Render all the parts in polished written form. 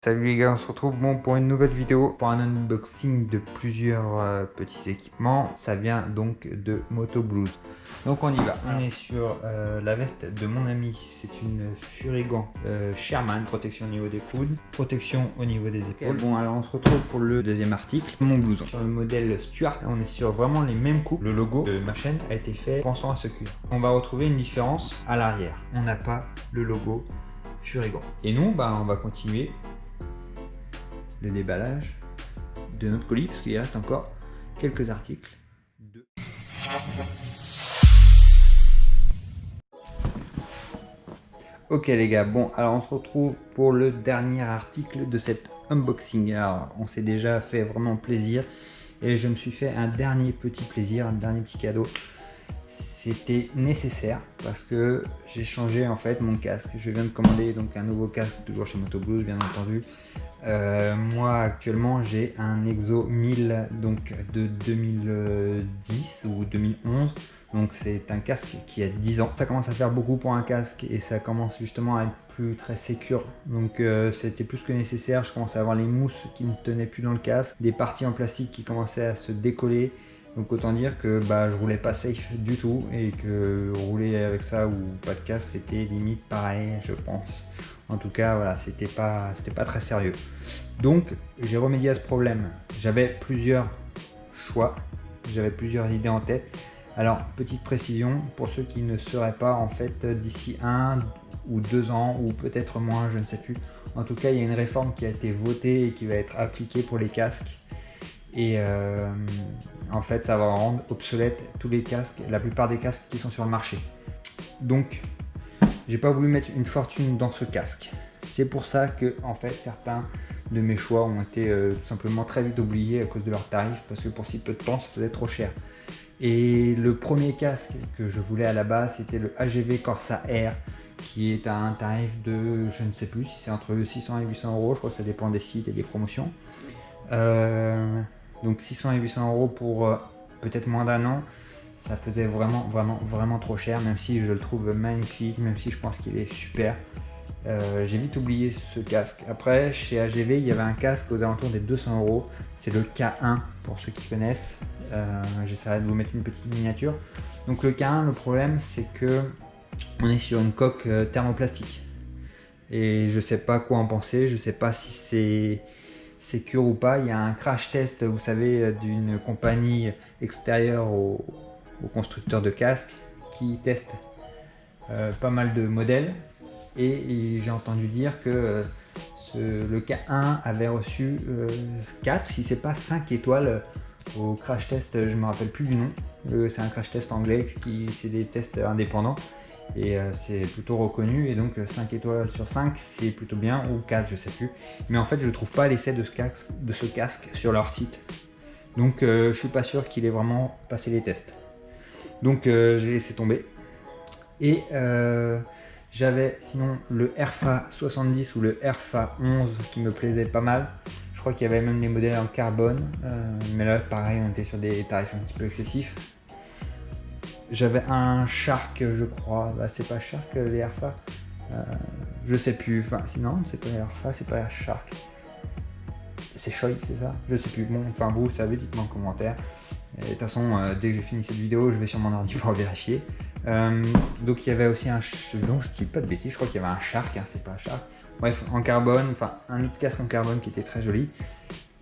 Salut les gars, on se retrouve pour une nouvelle vidéo, pour un unboxing de plusieurs petits équipements. Ça vient donc de Moto Blues. Donc on y va. On est sur la veste de mon ami. C'est une Furigan Sherman, protection au niveau des coudes, protection au niveau des épaules. Bon, alors on se retrouve pour le deuxième article, mon blouson. Sur le modèle Stuart, on est sur vraiment les mêmes coupes. Le logo de ma chaîne a été fait pensant à ce cuir. On va retrouver une différence à l'arrière. On n'a pas le logo Furigan. Et nous, on va continuer le déballage de notre colis parce qu'il reste encore quelques articles. Ok les gars, bon alors on se retrouve pour le dernier article de cet unboxing. Alors on s'est déjà fait vraiment plaisir et je me suis fait un dernier petit plaisir, un dernier petit cadeau. C'était nécessaire parce que j'ai changé en fait mon casque. Je viens de commander donc un nouveau casque, toujours chez Moto Blues bien entendu. Moi actuellement j'ai un Exo 1000 donc de 2010 ou 2011, donc c'est un casque qui a 10 ans. Ça commence à faire beaucoup pour un casque et ça commence justement à être plus très sécure, donc c'était plus que nécessaire. Je commençais à avoir les mousses qui ne tenaient plus dans le casque, des parties en plastique qui commençaient à se décoller. Donc autant dire que je roulais pas safe du tout et que rouler avec ça ou pas de casque c'était limite pareil je pense. En tout cas voilà, c'était pas très sérieux. Donc j'ai remédié à ce problème. J'avais plusieurs choix, j'avais plusieurs idées en tête. Alors petite précision pour ceux qui ne sauraient pas, en fait d'ici 1 ou 2 ans ou peut-être moins, je ne sais plus. En tout cas il y a une réforme qui a été votée et qui va être appliquée pour les casques. Et en fait ça va rendre obsolète tous les casques, la plupart des casques qui sont sur le marché. Donc j'ai pas voulu mettre une fortune dans ce casque. C'est pour ça que en fait certains de mes choix ont été tout simplement très vite oubliés à cause de leurs tarifs, parce que pour si peu de temps ça faisait trop cher. Et le premier casque que je voulais à la base c'était le AGV Corsa R, qui est à un tarif de, je ne sais plus si c'est entre 600 et 800 euros, je crois que ça dépend des sites et des promotions. Donc 600 et 800 euros pour peut-être moins d'un an, ça faisait vraiment trop cher, même si je le trouve magnifique, même si je pense qu'il est super. J'ai vite oublié ce casque. Après chez AGV il y avait un casque aux alentours des 200 euros, c'est le K1 pour ceux qui connaissent. J'essaierai de vous mettre une petite miniature. Donc le K1, le problème c'est que on est sur une coque thermoplastique et je sais pas quoi en penser, je sais pas si c'est sécure ou pas. Il y a un crash test, vous savez, d'une compagnie extérieure au constructeur de casques qui teste pas mal de modèles, et j'ai entendu dire que le K1 avait reçu 4, si c'est pas 5 étoiles au crash test, je me rappelle plus du nom. C'est un crash test anglais, c'est des tests indépendants et c'est plutôt reconnu, et donc 5 étoiles sur 5 c'est plutôt bien, ou 4 je sais plus, mais en fait je trouve pas l'essai de ce casque sur leur site, donc je suis pas sûr qu'il ait vraiment passé les tests, donc j'ai laissé tomber. Et j'avais sinon le RFA 70 ou le RFA 11 qui me plaisait pas mal. Je crois qu'il y avait même des modèles en carbone, mais là pareil on était sur des tarifs un petit peu excessifs. J'avais un Shark je crois, c'est pas Shark les RFA, je sais plus, enfin sinon c'est pas les RFA, c'est pas Shark, c'est Choi, c'est ça, je sais plus. Bon, enfin vous savez, dites-moi en commentaire. Et de toute façon dès que j'ai fini cette vidéo je vais sur mon ordi pour vérifier. Donc il y avait aussi un, non je dis pas de bêtises, je crois qu'il y avait un Shark, hein, c'est pas un Shark, bref en carbone, enfin un autre casque en carbone qui était très joli,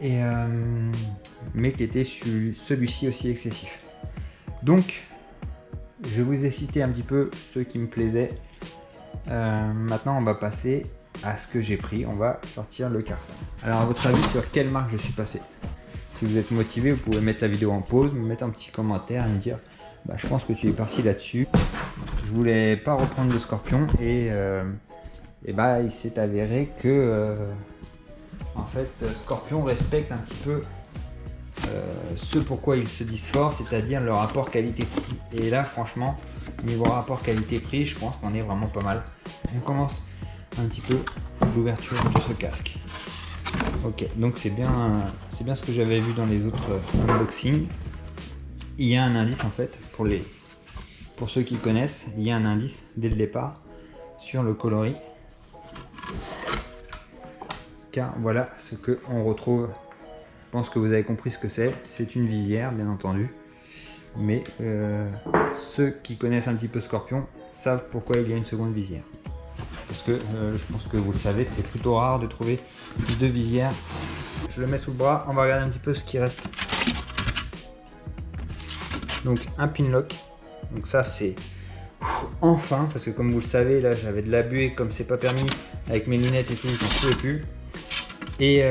et mais qui était celui-ci aussi excessif. Donc je vous ai cité un petit peu ceux qui me plaisaient. Maintenant on va passer à ce que j'ai pris, on va sortir le carton. Alors à votre avis sur quelle marque je suis passé? Si vous êtes motivé, vous pouvez mettre la vidéo en pause, me mettre un petit commentaire et me dire je pense que tu es parti là-dessus. Je voulais pas reprendre le Scorpion, et il s'est avéré que en fait Scorpion respecte un petit peu ce pourquoi ils se disent forts, c'est-à-dire le rapport qualité-prix. Et là franchement niveau rapport qualité-prix je pense qu'on est vraiment pas mal. On commence un petit peu l'ouverture de ce casque. Ok, donc c'est bien ce que j'avais vu dans les autres unboxings. Il y a un indice en fait pour ceux qui connaissent, il y a un indice dès le départ sur le coloris. car voilà ce que on retrouve. Je pense que vous avez compris ce que c'est. C'est une visière, bien entendu. Mais ceux qui connaissent un petit peu Scorpion savent pourquoi il y a une seconde visière. Parce que je pense que vous le savez, c'est plutôt rare de trouver 2 visières. Je le mets sous le bras, on va regarder un petit peu ce qui reste. Donc un pin lock. Donc ça c'est enfin, parce que comme vous le savez, là j'avais de la buée comme c'est pas permis avec mes lunettes et tout, j'en pouvais plus. Et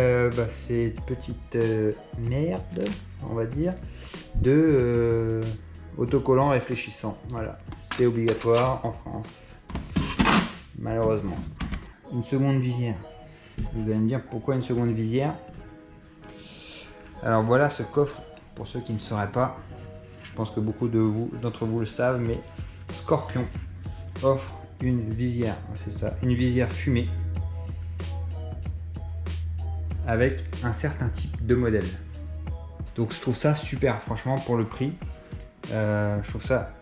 c'est une petite merde, on va dire, de autocollant réfléchissant. Voilà, c'est obligatoire en France, malheureusement. Une seconde visière. Vous allez me dire pourquoi une seconde visière. Alors voilà ce coffre, pour ceux qui ne sauraient pas. Je pense que beaucoup d'entre vous le savent, mais Scorpion offre une visière, c'est ça, une visière fumée avec un certain type de modèle. Donc je trouve ça super, franchement, pour le prix. Je trouve ça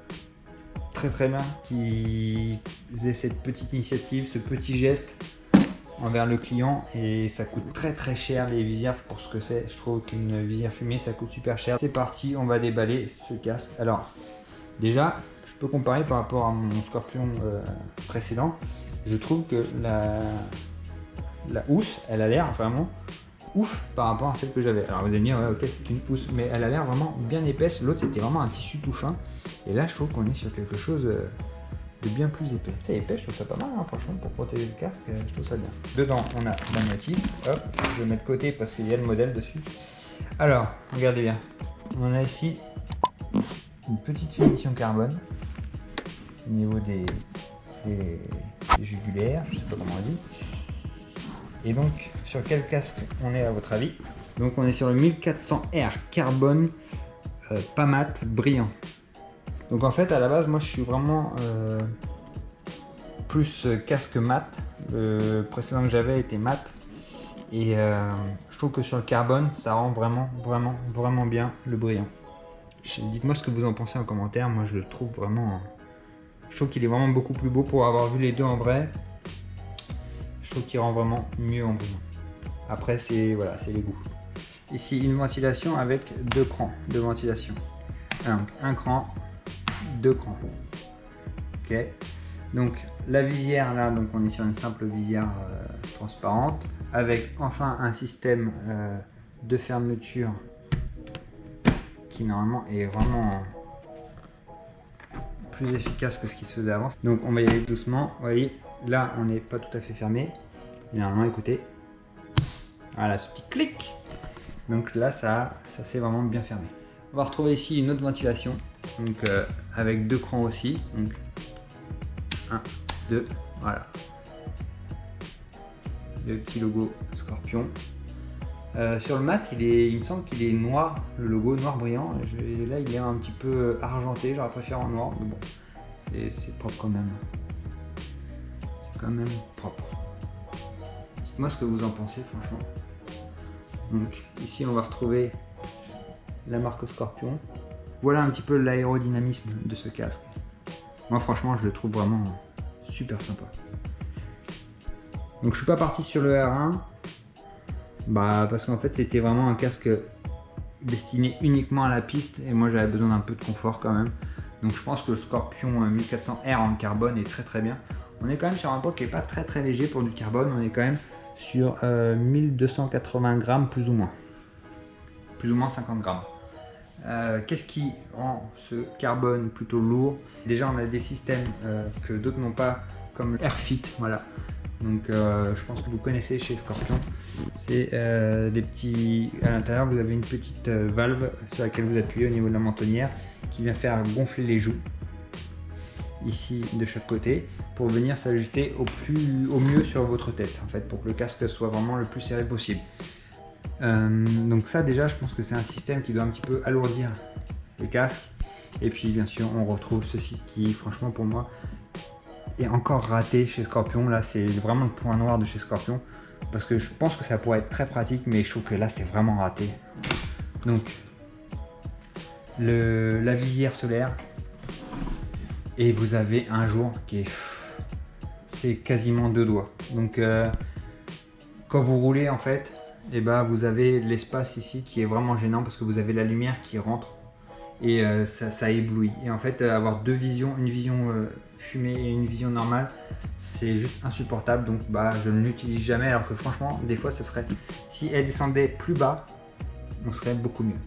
très bien qu'ils aient cette petite initiative, ce petit geste envers le client, et ça coûte très cher les visières pour ce que c'est. Je trouve qu'une visière fumée ça coûte super cher. C'est parti, on va déballer ce casque. Alors déjà je peux comparer par rapport à mon Scorpion précédent. Je trouve que la housse elle a l'air vraiment ouf par rapport à celle que j'avais. Alors vous allez me dire ouais, ok c'est une housse, mais elle a l'air vraiment bien épaisse. L'autre c'était vraiment un tissu tout fin, et là je trouve qu'on est sur quelque chose de bien plus épais. C'est épais, je trouve ça pas mal hein, franchement, pour protéger le casque, je trouve ça bien. Dedans on a la notice, hop, je le mets de côté parce qu'il y a le modèle dessus. Alors regardez bien, on a ici une petite finition carbone au niveau des jugulaires, je sais pas comment on dit. Et donc sur quel casque on est à votre avis? Donc on est sur le 1400R carbone pas mat brillant. Donc en fait à la base moi je suis vraiment plus casque mat. Le précédent que j'avais était mat, et je trouve que sur le carbone ça rend vraiment bien le brillant. Dites-moi ce que vous en pensez en commentaire. Moi je le trouve vraiment, je trouve qu'il est vraiment beaucoup plus beau. Pour avoir vu les deux en vrai, je trouve qu'il rend vraiment mieux en brillant. Après c'est voilà, c'est les goûts. Ici une ventilation avec 2 crans de ventilation. Donc un cran, 2 crans. Ok. Donc la visière là, donc on est sur une simple visière transparente avec enfin un système de fermeture qui normalement est vraiment plus efficace que ce qui se faisait avant. Donc on va y aller doucement. Vous voyez, là on n'est pas tout à fait fermé. Et normalement, écoutez, voilà ce petit clic. Donc là ça s'est vraiment bien fermé. On va retrouver ici une autre ventilation, donc avec 2 crans aussi. Donc 1, 2, voilà. Le petit logo Scorpion. Sur le mat, il me semble qu'il est noir, le logo noir brillant. Là, il est un petit peu argenté, j'aurais préféré en noir, mais bon, c'est propre quand même. C'est quand même propre. Dites-moi ce que vous en pensez, franchement. Donc, ici, on va retrouver la marque Scorpion. Voilà un petit peu l'aérodynamisme de ce casque. Moi, franchement, je le trouve vraiment super sympa. Donc, je suis pas parti sur le R1. Parce qu'en fait c'était vraiment un casque destiné uniquement à la piste, et moi j'avais besoin d'un peu de confort quand même. Donc je pense que le Scorpion 1400R en carbone est très bien. On est quand même sur un poids qui est pas très léger pour du carbone. On est quand même sur 1280 grammes plus ou moins 50 grammes. Qu'est-ce qui rend ce carbone plutôt lourd? Déjà on a des systèmes que d'autres n'ont pas, comme Airfit, voilà. Donc je pense que vous connaissez chez Scorpion. C'est des petits... À l'intérieur vous avez une petite valve sur laquelle vous appuyez au niveau de la mentonnière, qui vient faire gonfler les joues ici de chaque côté, pour venir s'ajuster au mieux sur votre tête, en fait, pour que le casque soit vraiment le plus serré possible. Donc ça déjà je pense que c'est un système qui doit un petit peu alourdir le casque. Et puis bien sûr on retrouve ceci qui franchement pour moi est encore raté chez Scorpion. Là c'est vraiment le point noir de chez Scorpion, parce que je pense que ça pourrait être très pratique, mais je trouve que là c'est vraiment raté. Donc la visière solaire, et vous avez un jour qui est... c'est quasiment 2 doigts. Donc quand vous roulez en fait, et bah, vous avez l'espace ici qui est vraiment gênant parce que vous avez la lumière qui rentre et ça éblouit. Et en fait, avoir deux visions, une vision fumée et une vision normale, c'est juste insupportable. Donc bah, je ne l'utilise jamais, alors que franchement, des fois, ce serait, si elle descendait plus bas, on serait beaucoup mieux.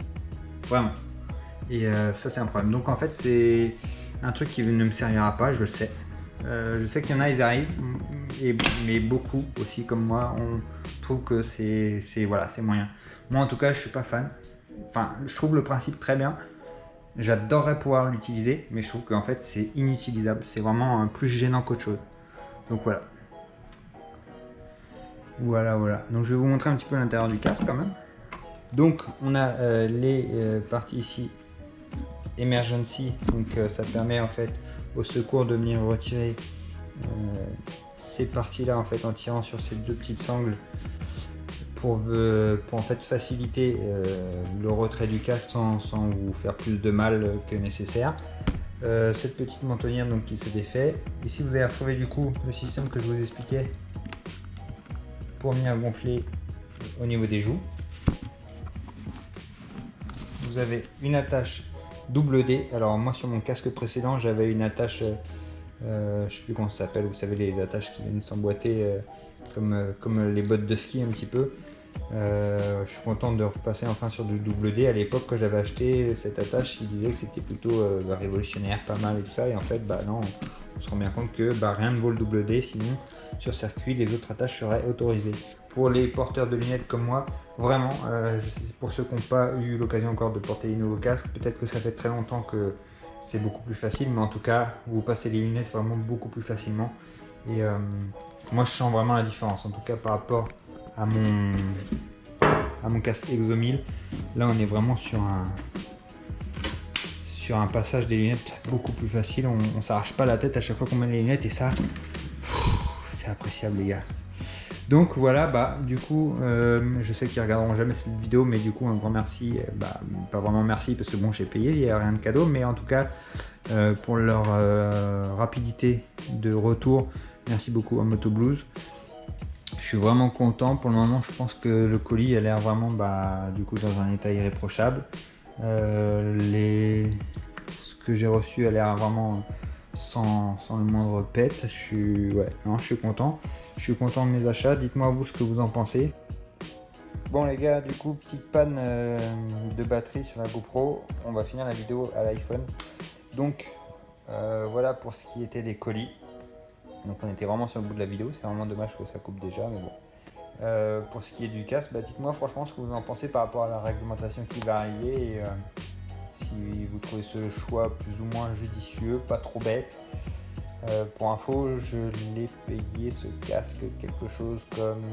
Vraiment. Et ça, c'est un problème. Donc en fait, c'est un truc qui ne me servira pas, je le sais. Je sais qu'il y en a, ils arrivent, mais beaucoup aussi, comme moi, on trouve que c'est voilà, c'est moyen. Moi, en tout cas, je suis pas fan. Enfin, je trouve le principe très bien. J'adorerais pouvoir l'utiliser, mais je trouve qu'en fait, c'est inutilisable. C'est vraiment plus gênant qu'autre chose. Donc voilà. Voilà. Donc je vais vous montrer un petit peu l'intérieur du casque quand même. Donc on a les parties ici emergency, donc ça permet en fait au secours de venir retirer ces parties là en fait en tirant sur ces deux petites sangles pour en fait faciliter le retrait du casque sans vous faire plus de mal que nécessaire. Cette petite mentonnière donc qui se défait. Ici vous allez retrouver du coup le système que je vous expliquais pour venir gonfler au niveau des joues. Vous avez une attache double D. Alors moi sur mon casque précédent j'avais une attache, je sais plus comment ça s'appelle, vous savez les attaches qui viennent s'emboîter comme les bottes de ski un petit peu. Je suis content de repasser enfin sur du double D. À l'époque quand j'avais acheté cette attache, il disait que c'était plutôt révolutionnaire, pas mal et tout ça, et en fait bah non, on se rend bien compte que rien ne vaut le double D, sinon sur circuit les autres attaches seraient autorisées. Pour les porteurs de lunettes comme moi, vraiment, pour ceux qui n'ont pas eu l'occasion encore de porter les nouveaux casques, peut-être que ça fait très longtemps que c'est beaucoup plus facile, mais en tout cas vous passez les lunettes vraiment beaucoup plus facilement, et moi je sens vraiment la différence, en tout cas par rapport à mon casque Exo 1000. Là on est vraiment sur un passage des lunettes beaucoup plus facile, on s'arrache pas la tête à chaque fois qu'on met les lunettes, et ça c'est appréciable les gars. Donc voilà, bah du coup je sais qu'ils regarderont jamais cette vidéo, mais du coup un grand merci, pas vraiment merci parce que bon j'ai payé, il n'y a rien de cadeau, mais en tout cas pour leur rapidité de retour, merci beaucoup à Moto Blues. Je suis vraiment content. Pour le moment, je pense que le colis a l'air vraiment du coup dans un état irréprochable. Ce que j'ai reçu a l'air vraiment sans le moindre pet. Je suis content. Je suis content de mes achats. Dites-moi vous ce que vous en pensez. Bon les gars, du coup petite panne de batterie sur la GoPro. On va finir la vidéo à l'iPhone. Donc voilà pour ce qui était des colis. Donc on était vraiment sur le bout de la vidéo, c'est vraiment dommage que ça coupe déjà, mais bon. Pour ce qui est du casque, dites-moi franchement ce que vous en pensez par rapport à la réglementation qui va arriver, et si vous trouvez ce choix plus ou moins judicieux, pas trop bête. Pour info, je l'ai payé ce casque quelque chose comme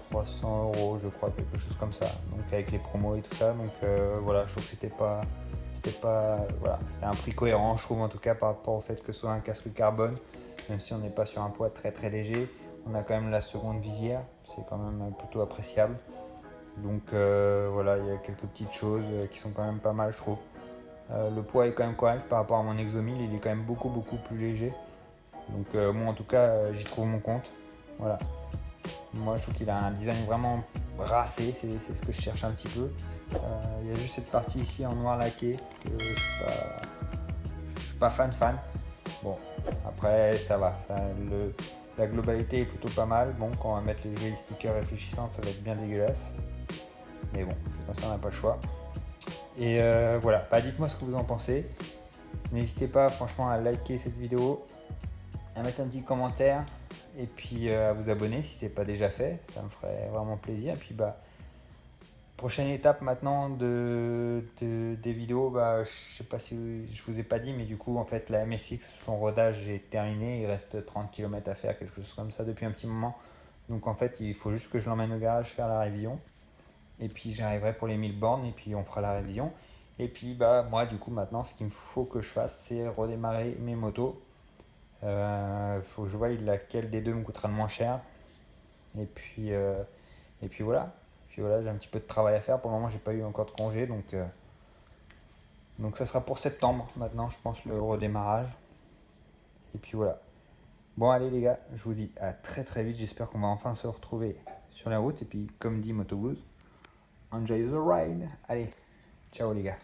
300 € je crois, quelque chose comme ça, donc avec les promos et tout ça, donc voilà, je trouve que c'était un prix cohérent, je trouve, en tout cas par rapport au fait que ce soit un casque carbone, même si on n'est pas sur un poids très très léger, on a quand même la seconde visière, c'est quand même plutôt appréciable. Donc voilà, il y a quelques petites choses qui sont quand même pas mal, je trouve. Le poids est quand même correct par rapport à mon Exo 1000, il est quand même beaucoup plus léger. Donc moi en tout cas j'y trouve mon compte. Voilà. Moi je trouve qu'il a un design vraiment brassé, c'est ce que je cherche un petit peu. Il y a juste cette partie ici en noir laqué que je suis pas fan. Bon, après ça va, la globalité est plutôt pas mal. Bon, quand on va mettre les jolis stickers réfléchissants, ça va être bien dégueulasse. Mais bon, c'est comme ça, on n'a pas le choix. Et voilà, dites-moi ce que vous en pensez. N'hésitez pas franchement à liker cette vidéo, à mettre un petit commentaire, et puis à vous abonner si ce n'est pas déjà fait. Ça me ferait vraiment plaisir. Et puis prochaine étape maintenant des vidéos, je sais pas si je vous ai pas dit, mais du coup en fait la MSX, son rodage est terminé, il reste 30 km à faire, quelque chose comme ça depuis un petit moment. Donc en fait il faut juste que je l'emmène au garage faire la révision, et puis j'arriverai pour les 1000 bornes, et puis on fera la révision. Et puis moi du coup maintenant ce qu'il me faut que je fasse, c'est redémarrer mes motos. Faut que je voie laquelle des deux me coûtera le moins cher, et puis voilà. Puis voilà, j'ai un petit peu de travail à faire. Pour le moment, j'ai pas eu encore de congé, donc ça sera pour septembre maintenant, je pense, le redémarrage. Et puis voilà. Bon, allez les gars, je vous dis à très très vite. J'espère qu'on va enfin se retrouver sur la route. Et puis, comme dit Moto Blues, enjoy the ride. Allez, ciao les gars.